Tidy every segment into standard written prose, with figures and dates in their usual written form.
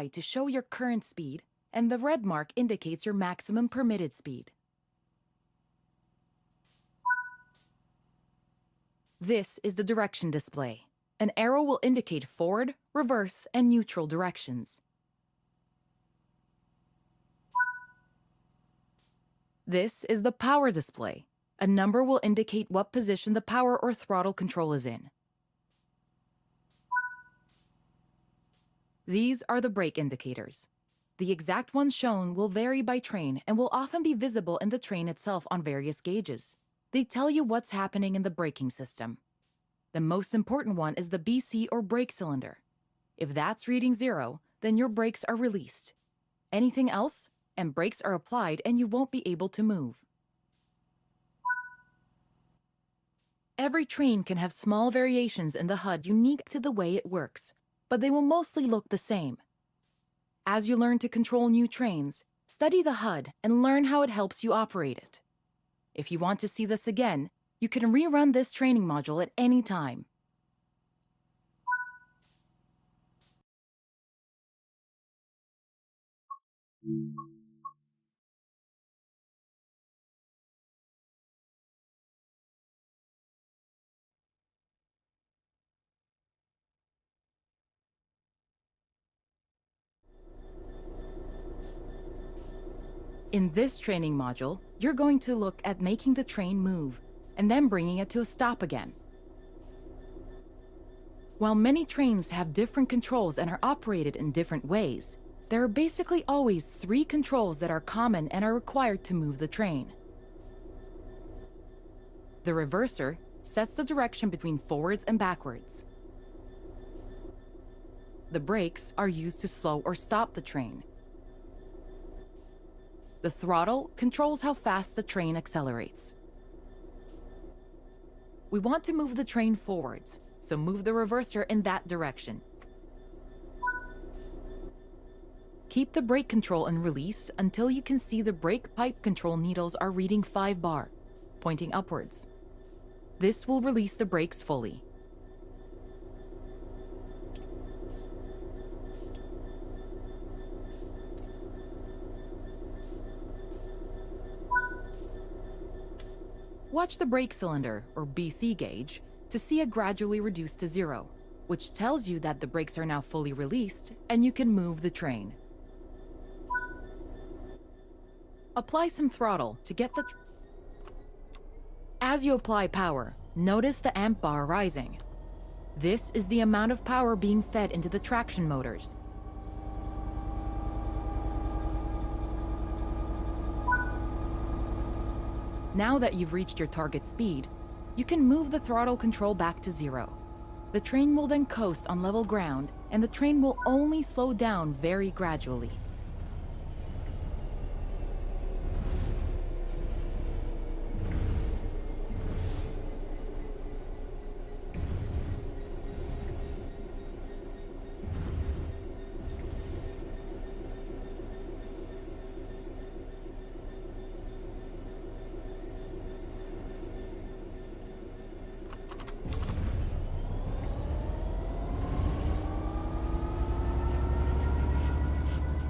to show your current speed, and the red mark indicates your maximum permitted speed. This is the direction display. An arrow will indicate forward, reverse, and neutral directions. This is the power display. A number will indicate what position the power or throttle control is in. These are the brake indicators. The exact ones shown will vary by train and will often be visible in the train itself on various gauges. They tell you what's happening in the braking system. The most important one is the BC or brake cylinder. If that's reading 0, then your brakes are released. Anything else, and brakes are applied and you won't be able to move. Every train can have small variations in the HUD unique to the way it works, but they will mostly look the same. As you learn to control new trains, study the HUD and learn how it helps you operate it. If you want to see this again, you can rerun this training module at any time. In this training module, you're going to look at making the train move and then bringing it to a stop again. While many trains have different controls and are operated in different ways, there are basically always 3 controls that are common and are required to move the train. The reverser sets the direction between forwards and backwards. The brakes are used to slow or stop the train. The throttle controls how fast the train accelerates. We want to move the train forwards, so move the reverser in that direction. Keep the brake control and release until you can see the brake pipe control needles are reading 5 bar, pointing upwards. This will release the brakes fully. Watch the brake cylinder, or BC gauge, to see it gradually reduce to 0, which tells you that the brakes are now fully released and you can move the train. Apply some throttle to get the... As you apply power, notice the amp bar rising. This is the amount of power being fed into the traction motors. Now that you've reached your target speed, you can move the throttle control back to 0. The train will then coast on level ground, and the train will only slow down very gradually.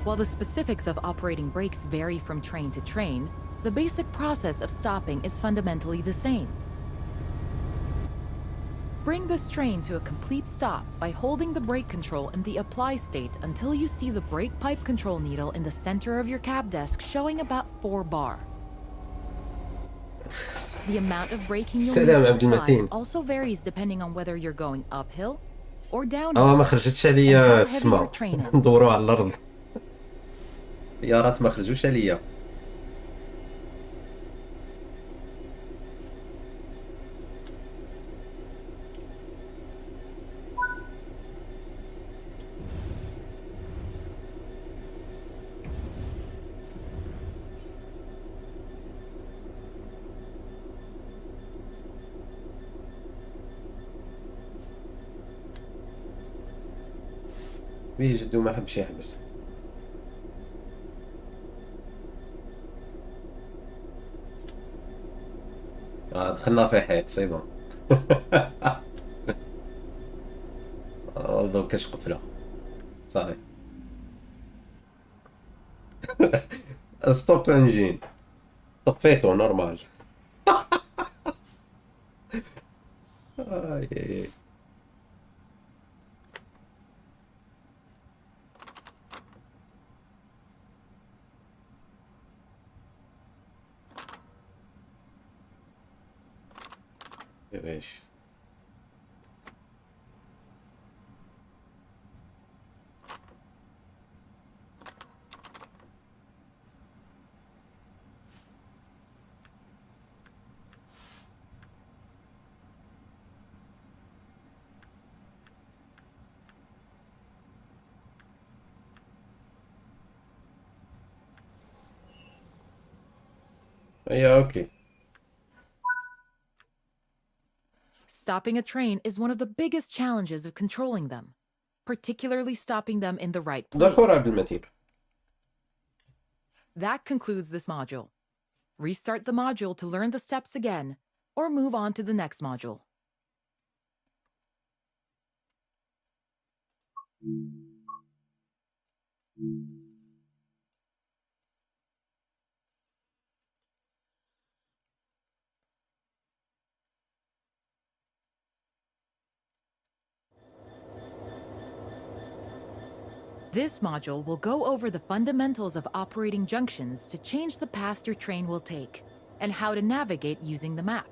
While the specifics of operating brakes vary from train to train, the basic process of stopping is fundamentally the same. Bring this train to a complete stop by holding the brake control in the apply state until you see the brake pipe control needle in the center of your cab desk showing about 4 bar. The amount of braking you'll need to apply also varies depending on whether you're going uphill or downhill ما خرجتش عليا السما ندورو على الارض. الطيارات ما خرجوش عليا. بيه جدو ما حبش يحبس. دخلنا في حيط سي بون دوك كاش قفله صافي. ستوب انجين. طفيته نورمال. آي آي آي. يا باشا اوكي. Stopping a train is one of the biggest challenges of controlling them, particularly stopping them in the right داكور place. عبد المتين. That concludes this module. Restart the module to learn the steps again, or move on to the next module. This module will go over the fundamentals of operating junctions to change the path your train will take, and how to navigate using the map.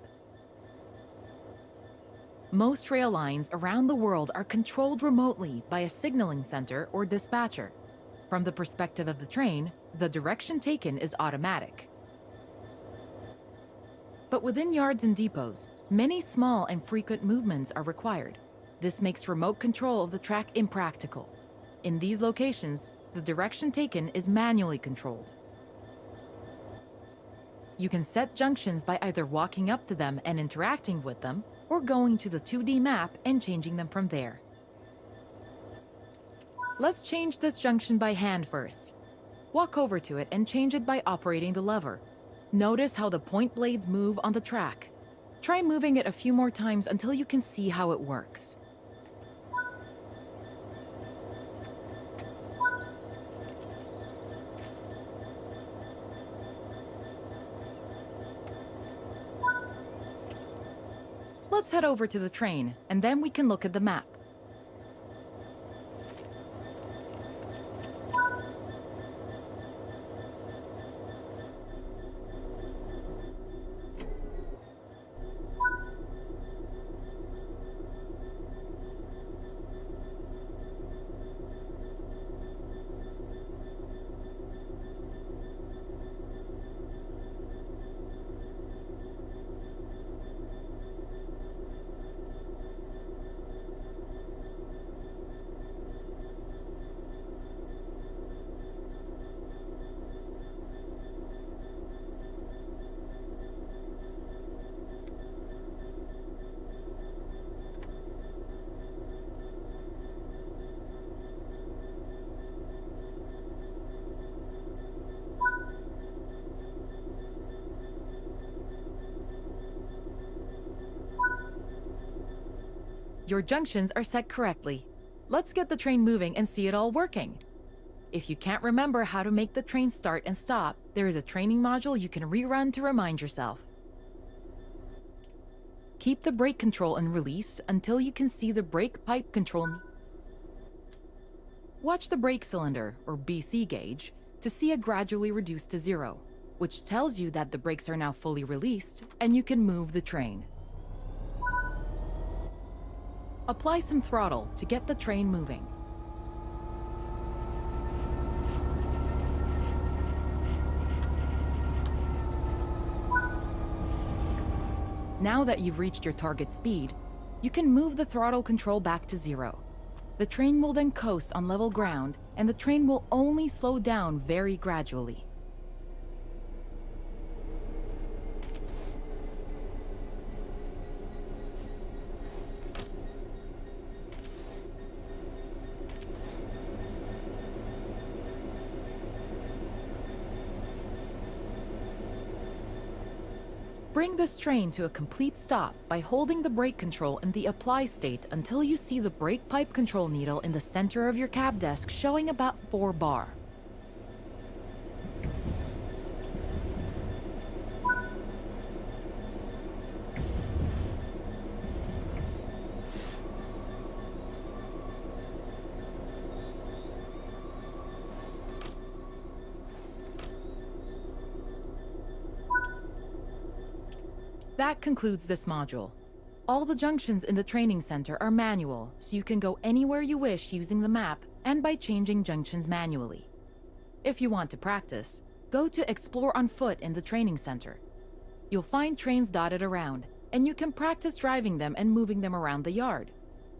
Most rail lines around the world are controlled remotely by a signaling center or dispatcher. From the perspective of the train, the direction taken is automatic. But within yards and depots, many small and frequent movements are required. This makes remote control of the track impractical. In these locations, the direction taken is manually controlled. You can set junctions by either walking up to them and interacting with them, or going to the 2D map and changing them from there. Let's change this junction by hand first. Walk over to it and change it by operating the lever. Notice how the point blades move on the track. Try moving it a few more times until you can see how it works. Let's head over to the train, and then we can look at the map. Your junctions are set correctly. Let's get the train moving and see it all working. If you can't remember how to make the train start and stop, there is a training module you can rerun to remind yourself. Keep the brake control and release until you can see the brake pipe control. Watch the brake cylinder, or BC gauge, to see it gradually reduce to 0, which tells you that the brakes are now fully released and you can move the train. Apply some throttle to get the train moving. Now that you've reached your target speed, you can move the throttle control back to 0. The train will then coast on level ground, and the train will only slow down very gradually. Bring this train to a complete stop by holding the brake control in the apply state until you see the brake pipe control needle in the center of your cab desk showing about 4 bar. That concludes this module. All the junctions in the training center are manual, so you can go anywhere you wish using the map and by changing junctions manually. If you want to practice, go to Explore on Foot in the training center. You'll find trains dotted around, and you can practice driving them and moving them around the yard.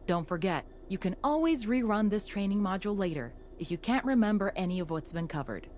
Don't forget, you can always rerun this training module later if you can't remember any of what's been covered.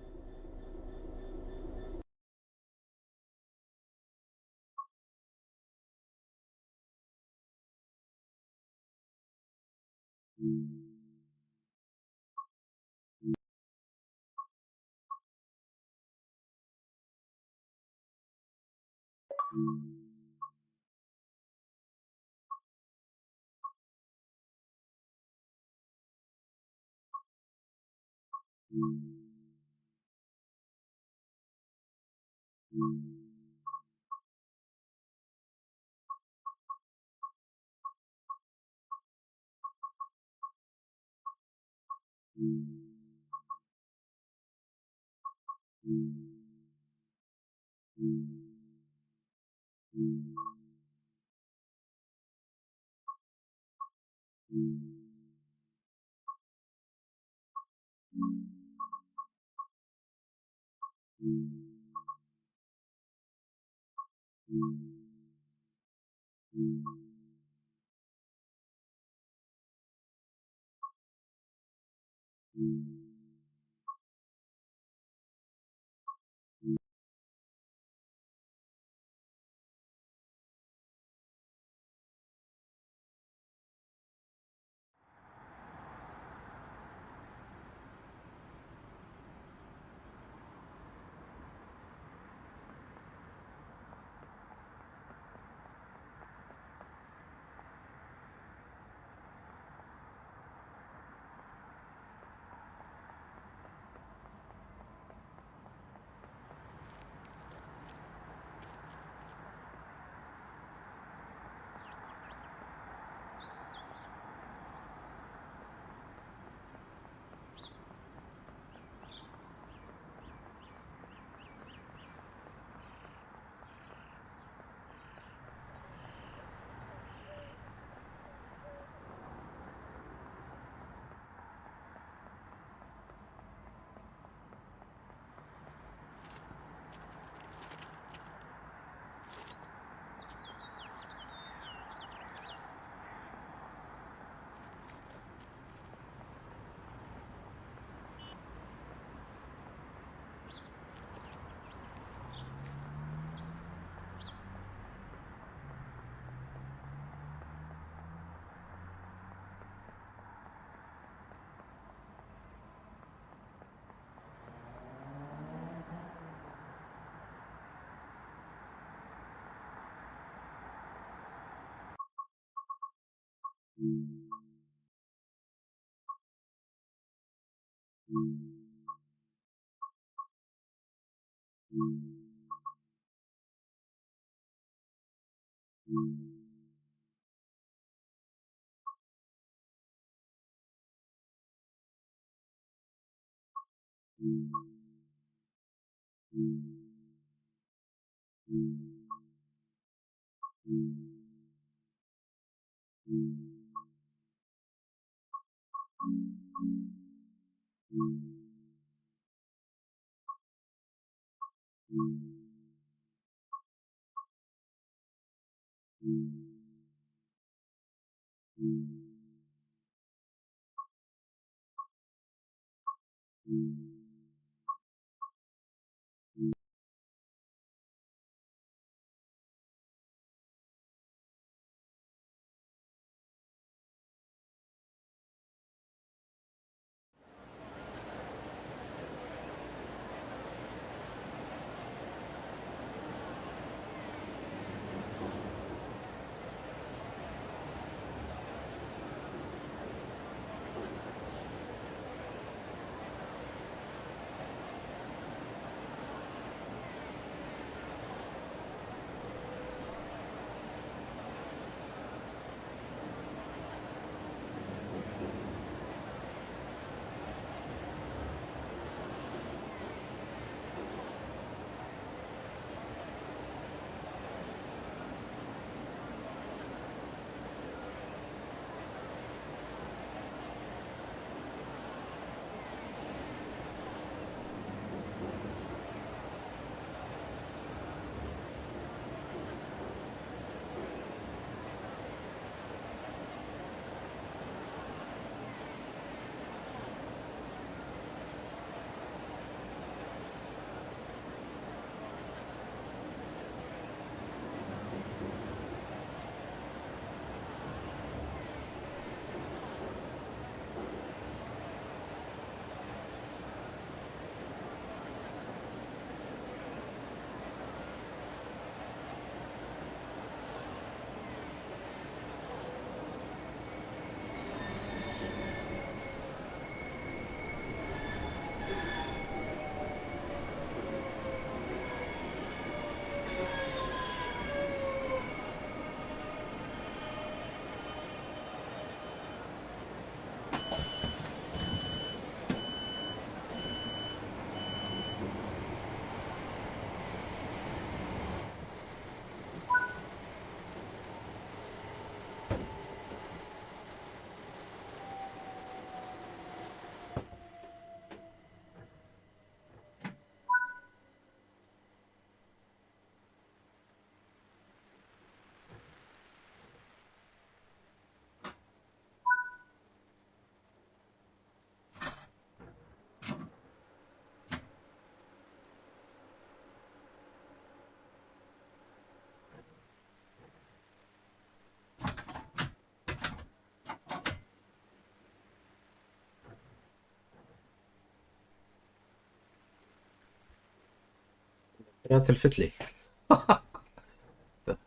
يا تلفت لي.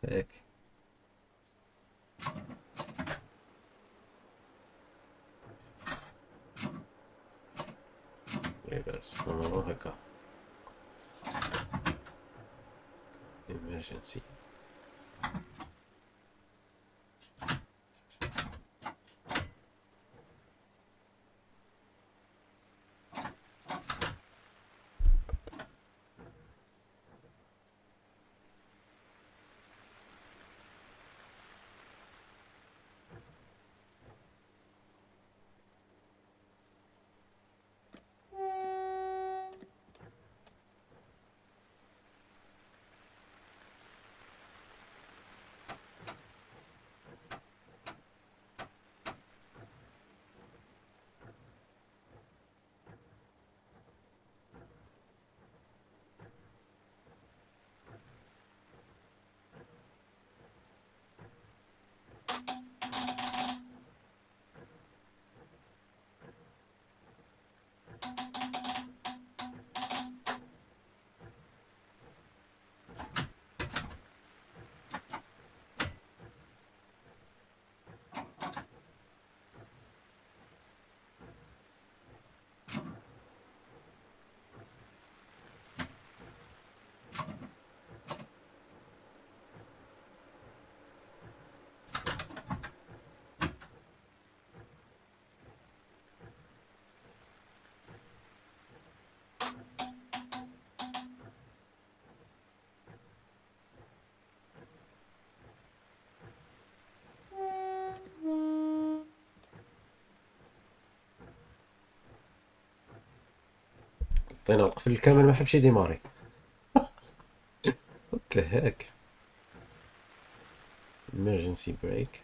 هيك. بس هيك. emergency. حطينا القفل الكامل، ما حبش ديماري. اوكي هيك. emergency brake.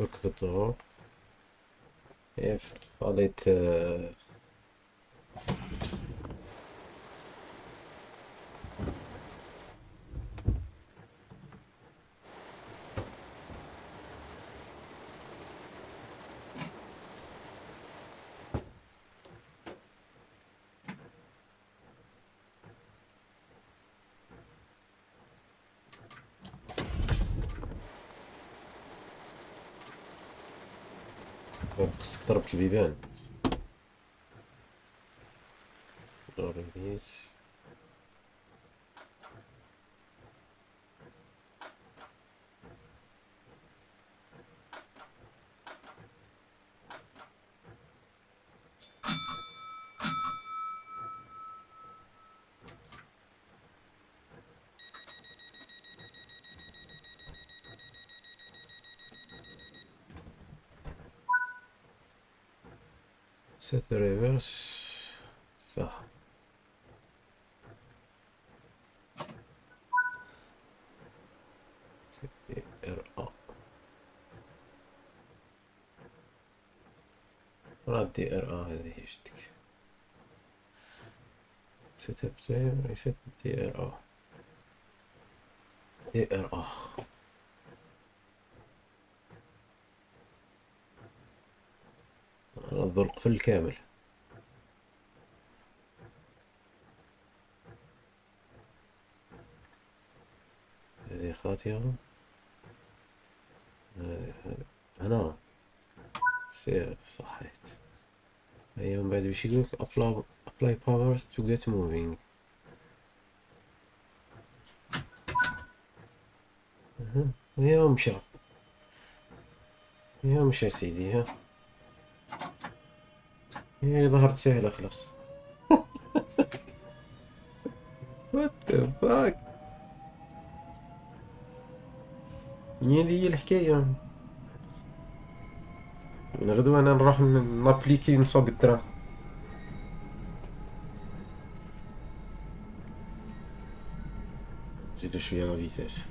lock the door. If فضيت خصك تربط البيبان. door release. set the reverse. صح. set the RA. ردي RA هذه يشتك. set up time reset DRA. DRA. رد القفل كامل. هاتيها. هنا سير صحيت. هي من بعد باش يقولك apply power to get moving. يا مشى يا مشى سيدي. ها هي ظهرت سهلة خلاص. what the fuck. هي الحكاية. من غدوة انا نروح نابليكي نسوق التران. زيدو شوية لا فيتاس.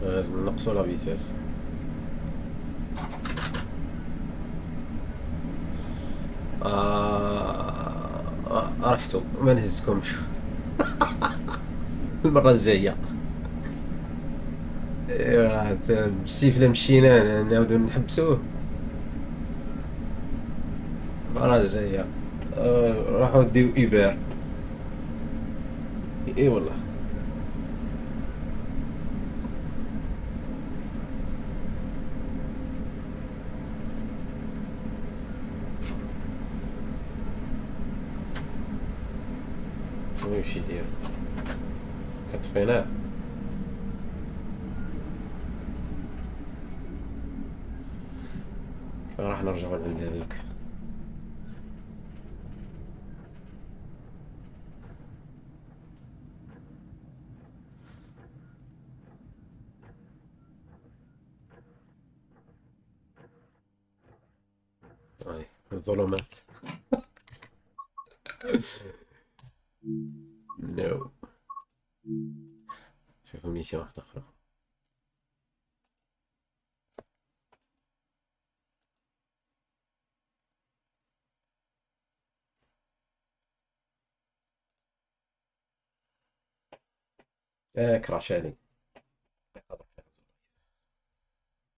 لازم نقصو لا فيتاس. رحتو ما نهزكمش. المرة الجاية. ايوا بالسيفلة مشينا نعاودو نحبسوه. المرة الجاية راحو ديو إبار. اي والله. وين يمشي يدير كتفيناه. راح نرجعو لعند هذوك. هاي الظلمات. نو. شوفوا ميسيون واحدة أخرى. كراش علي.